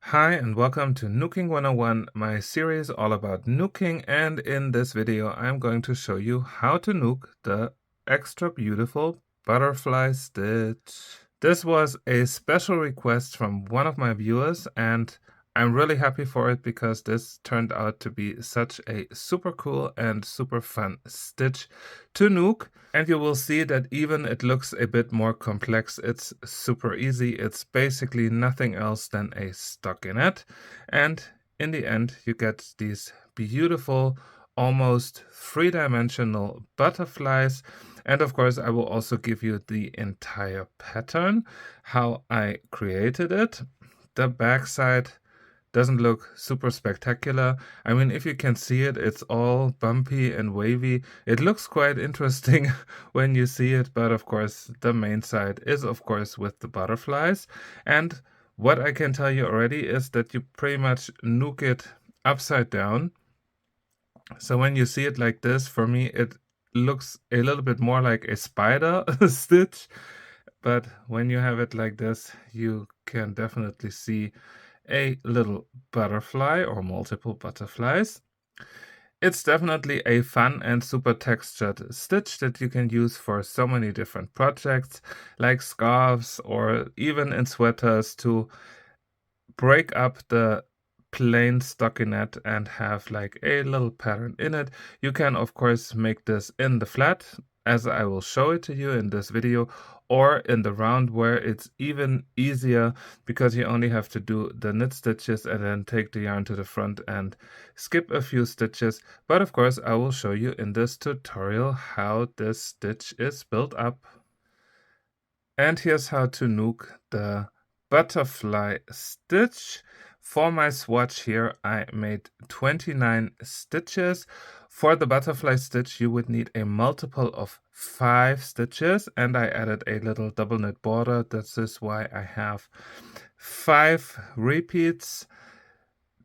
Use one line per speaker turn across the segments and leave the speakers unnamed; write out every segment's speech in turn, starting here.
Hi and welcome to Knooking 101, my series all about nooking, and in this video I'm going to show you how to nook the extra beautiful butterfly stitch. This was a special request from one of my viewers and I'm really happy for it because this turned out to be such a super cool and super fun stitch to nook. And you will see that even it looks a bit more complex, it's super easy. It's basically nothing else than a stockinette. And in the end, you get these beautiful, almost three-dimensional butterflies. And of course, I will also give you the entire pattern, how I created it. The backside doesn't look super spectacular. I mean, if you can see it, it's all bumpy and wavy. It looks quite interesting when you see it, but of course, the main side is, of course, with the butterflies. And what I can tell you already is that you pretty much nook it upside down. So when you see it like this, for me, it looks a little bit more like a spider stitch. But when you have it like this, you can definitely see a little butterfly or multiple butterflies. It's definitely a fun and super textured stitch that you can use for so many different projects, like scarves or even in sweaters, to break up the plain stockinette and have like a little pattern in it. You can of course make this in the flat, as I will show it to you in this video, or in the round, where it's even easier because you only have to do the knit stitches and then take the yarn to the front and skip a few stitches. But of course I will show you in this tutorial how this stitch is built up. And here's how to nook the butterfly stitch. For my swatch here, I made 29 stitches. For the butterfly stitch, you would need a multiple of 5 stitches, and I added a little double knit border. This is why I have 5 repeats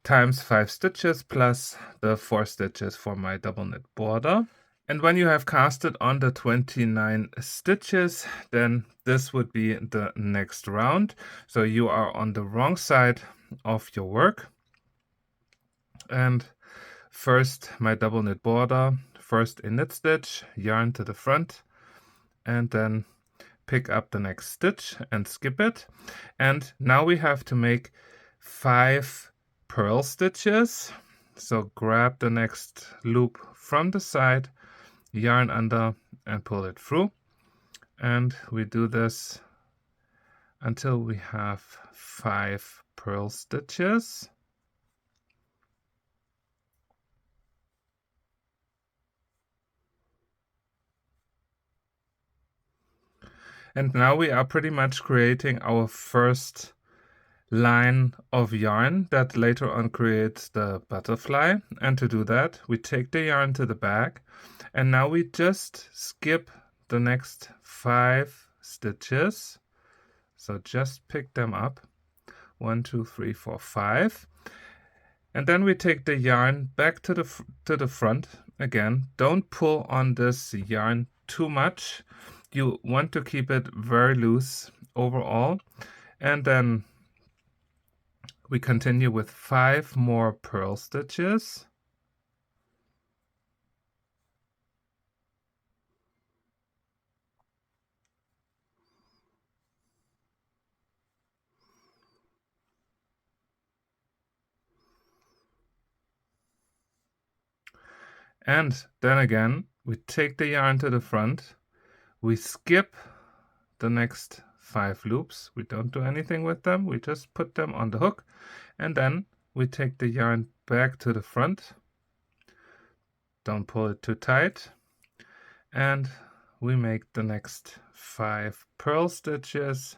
times 5 stitches plus the 4 stitches for my double knit border. And when you have casted on the 29 stitches, then this would be the next round. So you are on the wrong side of your work. And first my double knit border, first a knit stitch, yarn to the front, and then pick up the next stitch and skip it. And now we have to make 5 purl stitches. So grab the next loop from the side, yarn under and pull it through, and we do this until we have 5 purl stitches. And now we are pretty much creating our first line of yarn that later on creates the butterfly. And to do that, we take the yarn to the back, and now we just skip the next 5 stitches. So just pick them up, 1, 2, 3, 4, 5. And then we take the yarn back to the front again. Don't pull on this yarn too much. You want to keep it very loose overall. And then we continue with 5 more purl stitches. And then again, we take the yarn to the front, we skip the next 5 loops. We don't do anything with them, we just put them on the hook, and then we take the yarn back to the front. Don't pull it too tight, and we make the next 5 purl stitches.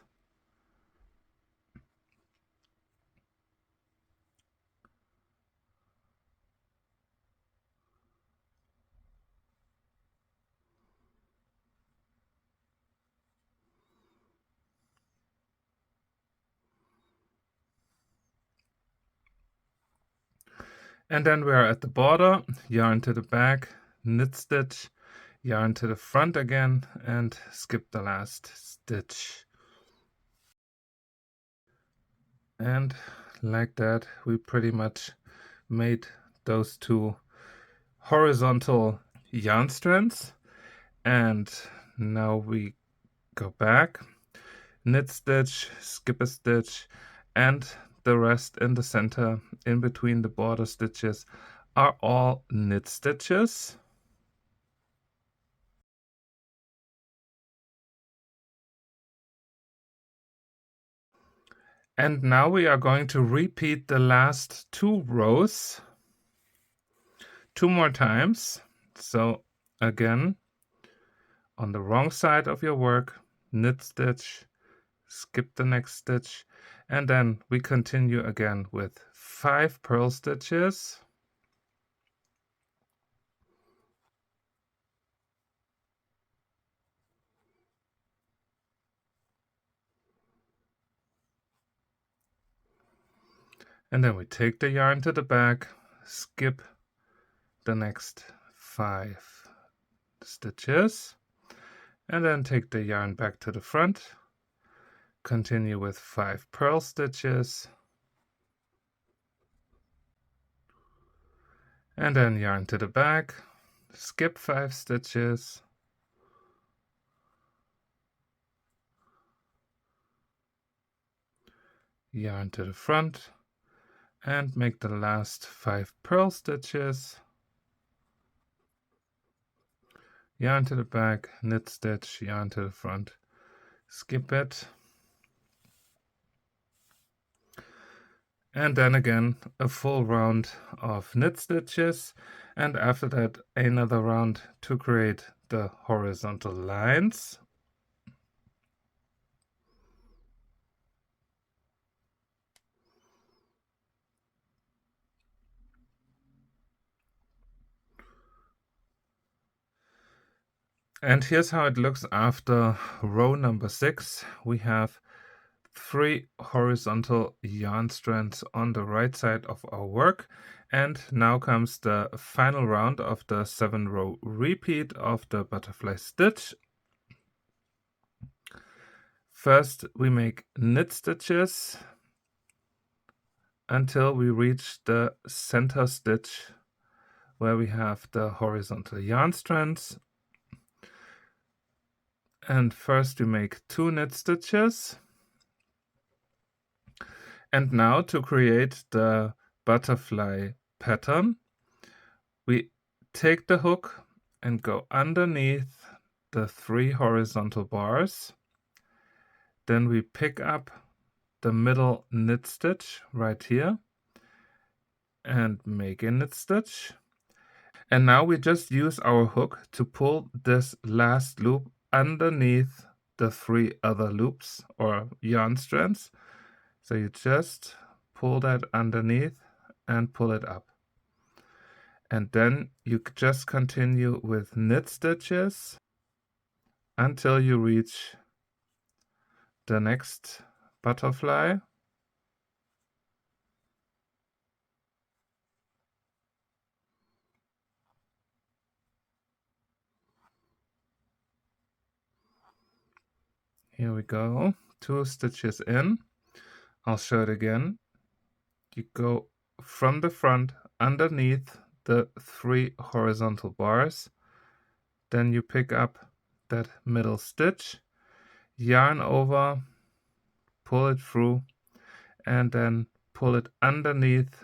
And then we are at the border, yarn to the back, knit stitch, yarn to the front again, and skip the last stitch. And like that, we pretty much made those two horizontal yarn strands. And now we go back, knit stitch, skip a stitch, and the rest in the center in between the border stitches are all knit stitches. And now we are going to repeat the last 2 rows 2 more times. So again, on the wrong side of your work, knit stitch, skip the next stitch, and then we continue again with 5 purl stitches. And then we take the yarn to the back, skip the next 5 stitches, and then take the yarn back to the front, continue with 5 purl stitches, and then yarn to the back, skip 5 stitches, yarn to the front, and make the last 5 purl stitches, yarn to the back, knit stitch, yarn to the front, skip it, and then again a full round of knit stitches, and after that another round to create the horizontal lines. And here's how it looks after row number 6. We have 3 horizontal yarn strands on the right side of our work, and now comes the final round of the 7-row repeat of the butterfly stitch. First we make knit stitches until we reach the center stitch where we have the horizontal yarn strands. And first we make 2 knit stitches. And now to create the butterfly pattern, we take the hook and go underneath the 3 horizontal bars. Then we pick up the middle knit stitch right here and make a knit stitch. And now we just use our hook to pull this last loop underneath the 3 other loops or yarn strands. So you just pull that underneath and pull it up. And then you just continue with knit stitches until you reach the next butterfly. Here we go, 2 stitches in. I'll show it again. You go from the front underneath the 3 horizontal bars. Then you pick up that middle stitch, yarn over, pull it through, and then pull it underneath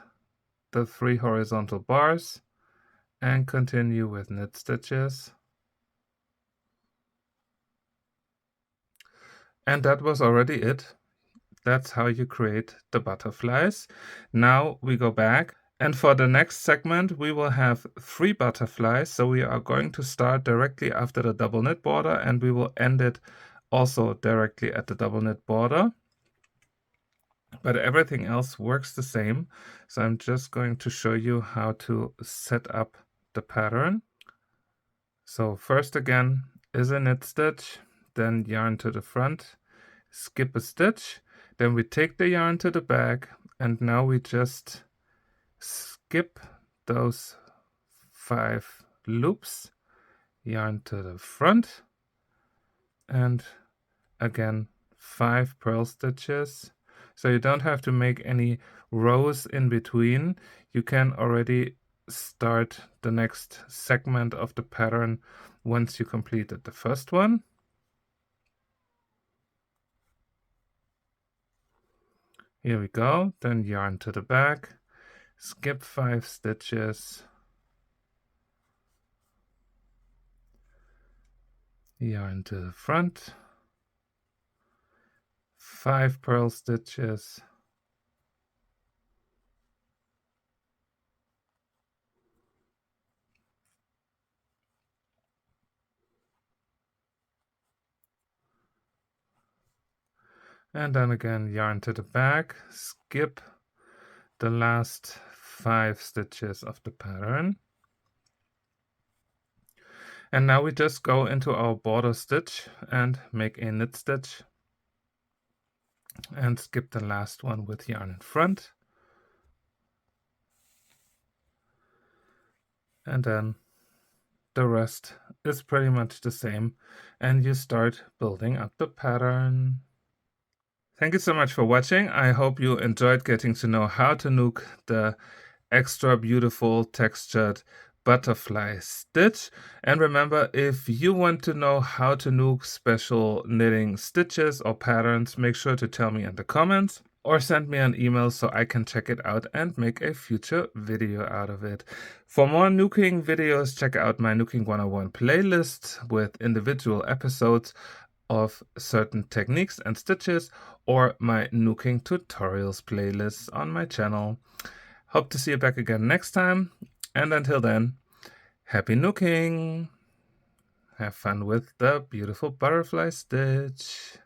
the 3 horizontal bars and continue with knit stitches. And that was already it. That's how you create the butterflies. Now we go back, and for the next segment we will have 3 butterflies. So we are going to start directly after the double knit border, and we will end it also directly at the double knit border. But everything else works the same. So I'm just going to show you how to set up the pattern. So first again is a knit stitch, then yarn to the front, skip a stitch, then we take the yarn to the back, and now we just skip those 5 loops, yarn to the front, and again 5 purl stitches. So you don't have to make any rows in between. You can already start the next segment of the pattern once you completed the first one. Here we go. Then yarn to the back, skip 5 stitches, yarn to the front, 5 purl stitches, and then again yarn to the back, skip the last 5 stitches of the pattern. And now we just go into our border stitch and make a knit stitch and skip the last one with yarn in front. And then the rest is pretty much the same, and you start building up the pattern. Thank you so much for watching. I hope you enjoyed getting to know how to Knook the extra beautiful textured butterfly stitch. And remember, if you want to know how to Knook special knitting stitches or patterns, make sure to tell me in the comments or send me an email so I can check it out and make a future video out of it. For more Knooking videos, check out my Knooking 101 playlist with individual episodes of certain techniques and stitches, or my Knooking tutorials playlist on my channel. Hope to see you back again next time, and until then, happy Knooking! Have fun with the beautiful butterfly stitch!